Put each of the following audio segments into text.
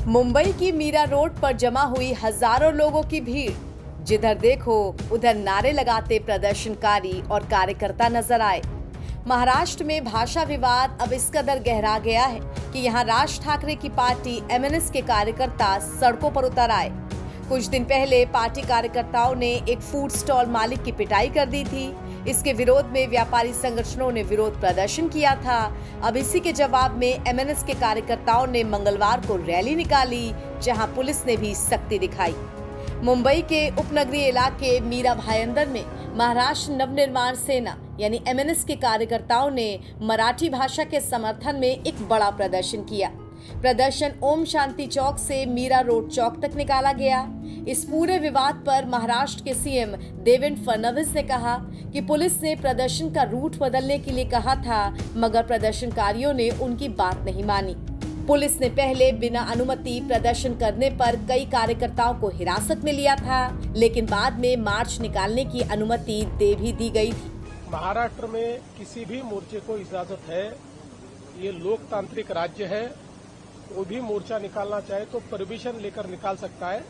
मुंबई की मीरा रोड पर जमा हुई हजारों लोगों की भीड़। जिधर देखो उधर नारे लगाते प्रदर्शनकारी और कार्यकर्ता नजर आए। महाराष्ट्र में भाषा विवाद अब इस कदर गहरा गया है कि यहां राज ठाकरे की पार्टी एमएनएस के कार्यकर्ता सड़कों पर उतर आए। कुछ दिन पहले पार्टी कार्यकर्ताओं ने एक फूड स्टॉल मालिक की पिटाई कर दी थी। इसके विरोध में व्यापारी संगठनों ने विरोध प्रदर्शन किया था। अब इसी के जवाब में एमएनएस के कार्यकर्ताओं ने मंगलवार को रैली निकाली, जहां पुलिस ने भी सख्ती दिखाई। मुंबई के उपनगरीय इलाके मीरा भाईंदर में महाराष्ट्र नवनिर्माण सेना यानी एमएनएस के कार्यकर्ताओं ने मराठी भाषा के समर्थन में एक बड़ा प्रदर्शन किया। प्रदर्शन ओम शांति चौक से मीरा रोड चौक तक निकाला गया। इस पूरे विवाद पर महाराष्ट्र के सीएम देवेंद्र फडणवीस ने कहा कि पुलिस ने प्रदर्शन का रूट बदलने के लिए कहा था, मगर प्रदर्शनकारियों ने उनकी बात नहीं मानी। पुलिस ने पहले बिना अनुमति प्रदर्शन करने पर कई कार्यकर्ताओं को हिरासत में लिया था, लेकिन बाद में मार्च निकालने की अनुमति दे भी दी गई थी। महाराष्ट्र में किसी भी मोर्चे को इजाजत है, ये लोकतांत्रिक राज्य है। कोई भी मोर्चा निकालना चाहे तो परमिशन लेकर निकाल सकता है,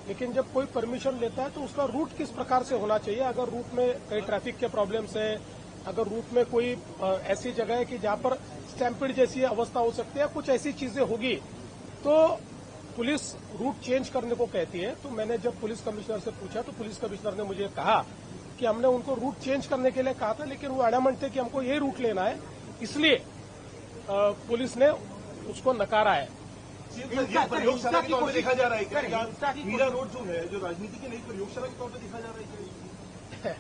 लेकिन जब कोई परमिशन लेता है तो उसका रूट किस प्रकार से होना चाहिए। अगर रूट में कई ट्रैफिक के प्रॉब्लम्स है, अगर रूट में कोई ऐसी जगह है कि जहां पर स्टैम्पिड जैसी अवस्था हो सकती है, कुछ ऐसी चीजें होगी तो पुलिस रूट चेंज करने को कहती है। तो मैंने जब पुलिस कमिश्नर से पूछा तो पुलिस कमिश्नर ने मुझे कहा कि हमने उनको रूट चेंज करने के लिए कहा था, लेकिन वो एडमंट थे कि हमको ये रूट लेना है, इसलिए पुलिस ने उसको नकारा है। प्रयोगशाला के तौर पर देखा जा रहा है क्या मीरा रोड जो है, जो राजनीति की नई प्रयोगशाला के तौर पर देखा जा रहा है?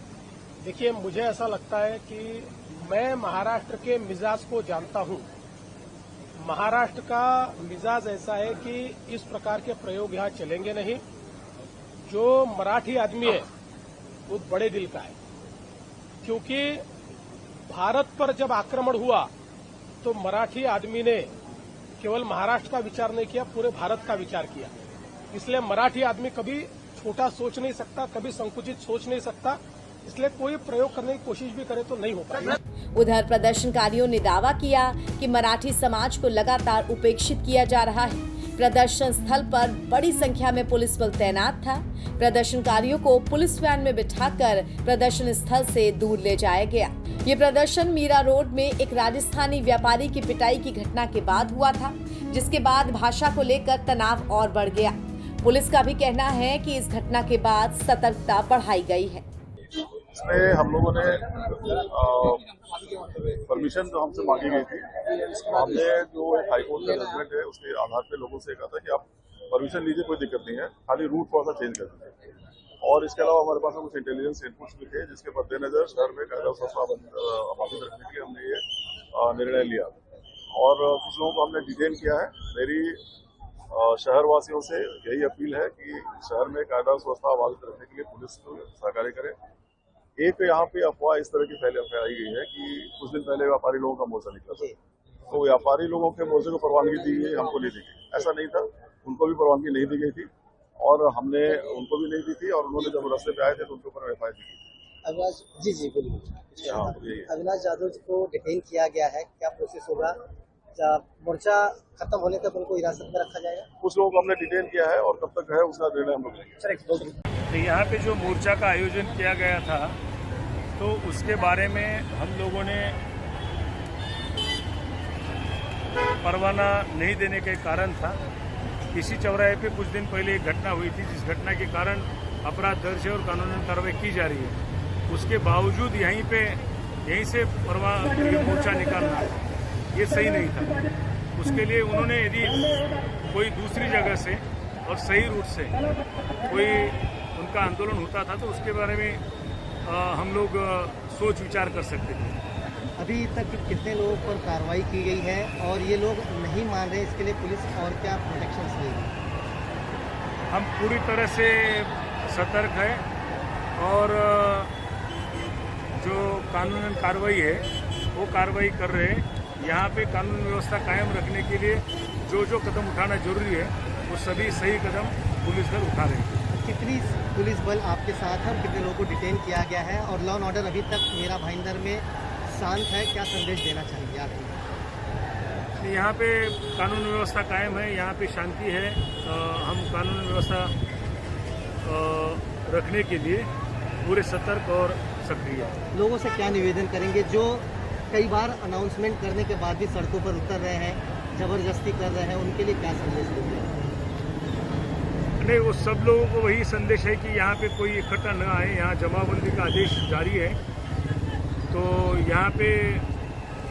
देखिए, मुझे ऐसा लगता है कि मैं महाराष्ट्र के मिजाज को जानता हूं। महाराष्ट्र का मिजाज ऐसा है कि इस प्रकार के प्रयोग यहां चलेंगे नहीं। जो मराठी आदमी है वो बड़े दिल का है, क्योंकि भारत पर जब आक्रमण हुआ तो मराठी आदमी ने केवल महाराष्ट्र का विचार नहीं किया, पूरे भारत का विचार किया। इसलिए मराठी आदमी कभी छोटा सोच नहीं सकता, कभी संकुचित सोच नहीं सकता। इसलिए कोई प्रयोग करने की कोशिश भी करे तो नहीं हो पाएगा। उधर प्रदर्शनकारियों ने दावा किया कि मराठी समाज को लगातार उपेक्षित किया जा रहा है। प्रदर्शन स्थल पर बड़ी संख्या में पुलिस बल तैनात था। प्रदर्शनकारियों को पुलिस वैन में बिठाकर प्रदर्शन स्थल से दूर ले जाया गया। ये प्रदर्शन मीरा रोड में एक राजस्थानी व्यापारी की पिटाई की घटना के बाद हुआ था, जिसके बाद भाषा को लेकर तनाव और बढ़ गया। पुलिस का भी कहना है कि इस घटना के बाद सतर्कता बढ़ाई गई है। इसमें हम लोगों ने परमिशन जो हमसे मांगी गई थी, हमने जो एक हाईकोर्ट का जजमेंट है उसके आधार पे लोगों से कहा था कि आप परमिशन लीजिए, कोई दिक्कत नहीं है, खाली रूट थोड़ा सा चेंज कर दीजिए। और इसके अलावा हमारे पास कुछ इंटेलिजेंस इनपुट्स भी थे, जिसके मद्देनजर शहर में कायदा व्यवस्था अबाधित रखने के लिए हमने ये निर्णय लिया। और कुछ लोगों को हमने डिटेन किया है। मेरी शहरवासियों से यही अपील है कि शहर में कायदा व्यवस्था अबाधित रखने के लिए पुलिस को सहकार्य करे। एक यहाँ पे अफवाह इस तरह की फैलाई गई है कि कुछ दिन पहले व्यापारी लोगों का मोर्चा निकला था, तो व्यापारी लोगों के मोर्चे को परवानगी दी गई, हमको नहीं दी गई। ऐसा नहीं था, उनको भी परवानगी नहीं दी गई थी और हमने उनको भी नहीं दी थी, और उन्होंने जब रास्ते पे आए थे तो उनके ऊपर एफआईआर दी गई। अविनाश जी बोलिए। हाँ, अविनाश जाधव जी को डिटेन किया गया है, क्या प्रोसेस होगा? मोर्चा खत्म होने तक उनको हिरासत में रखा जाएगा? कुछ लोगों को हमने डिटेन किया है और कब तक है उसका निर्णय हम लोग लेंगे। यहाँ पे जो मोर्चा का आयोजन किया गया था, तो उसके बारे में हम लोगों ने परवाना नहीं देने का कारण था। इसी चौराहे पे कुछ दिन पहले एक घटना हुई थी, जिस घटना के कारण अपराध दर्ज है और कानूनी कार्रवाई की जा रही है। उसके बावजूद यहीं से मोर्चा निकालना ये सही नहीं था। उसके लिए उन्होंने यदि कोई दूसरी जगह से और सही रूट से कोई उनका आंदोलन होता था तो उसके बारे में हम लोग सोच विचार कर सकते थे। अभी तक कितने लोगों पर कार्रवाई की गई है और ये लोग नहीं मान रहे, इसके लिए पुलिस और क्या प्रोटेक्शंस लेगी? हम पूरी तरह से सतर्क है और जो कानूनन कार्रवाई है वो कार्रवाई कर रहे हैं। यहाँ पे कानून व्यवस्था कायम रखने के लिए जो कदम उठाना जरूरी है वो सभी सही कदम पुलिस दल उठा रहे हैं। कितनी पुलिस बल आपके साथ है और कितने लोगों को डिटेन किया गया है, और लॉ एंड ऑर्डर अभी तक मीरा भाईंदर में शांत है, क्या संदेश देना चाहिए आप? यहाँ पे कानून व्यवस्था कायम है, यहाँ पे शांति है। हम कानून व्यवस्था रखने के लिए पूरे सतर्क और सक्रिय हैं। लोगों से क्या निवेदन करेंगे जो कई बार अनाउंसमेंट करने के बाद भी सड़कों पर उतर रहे हैं, जबरदस्ती कर रहे हैं, उनके लिए क्या संदेश देंगे? नहीं, वो सब लोगों को वही संदेश है कि यहाँ पे कोई इकट्ठा न आए। यहाँ जमाबंदी का आदेश जारी है, तो यहाँ पे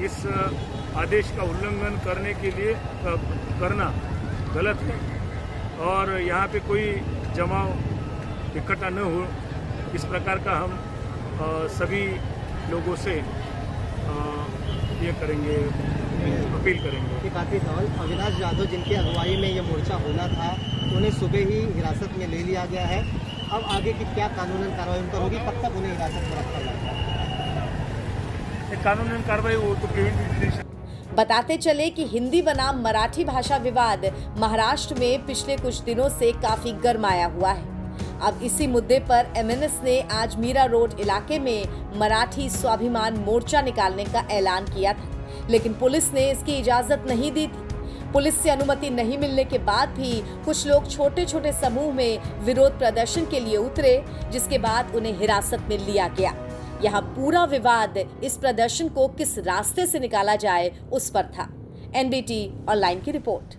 इस आदेश का उल्लंघन करने के लिए करना गलत है और यहाँ पे कोई जमाव इकट्ठा न हो, इस प्रकार का हम सभी लोगों से ये करेंगे, अपील करेंगे। एक आखिरी सवाल, अविनाश यादव जिनकी अगुवाई में ये मोर्चा होना था, उन्हें सुबह ही हिरासत में ले लिया गया है। अब आगे की क्या कानूनन कार्रवाई उन पर होगी? कब तक उन्हें हिरासत में रखा जाएगा? कानूनन कार्रवाई वो तो प्रिवेंटिव डिटेंशन। बताते चले कि हिंदी बनाम मराठी भाषा विवाद महाराष्ट्र में पिछले कुछ दिनों से काफी गरमाया हुआ है। अब इसी मुद्दे पर एमएनएस ने आज मीरा रोड इलाके में मराठी स्वाभिमान मोर्चा निकालने का ऐलान किया था, लेकिन पुलिस ने इसकी इजाजत नहीं दी थी। पुलिस से अनुमति नहीं मिलने के बाद भी कुछ लोग छोटे छोटे समूह में विरोध प्रदर्शन के लिए उतरे, जिसके बाद उन्हें हिरासत में लिया गया। यहाँ पूरा विवाद इस प्रदर्शन को किस रास्ते से निकाला जाए उस पर था। एनबीटी ऑनलाइन की रिपोर्ट।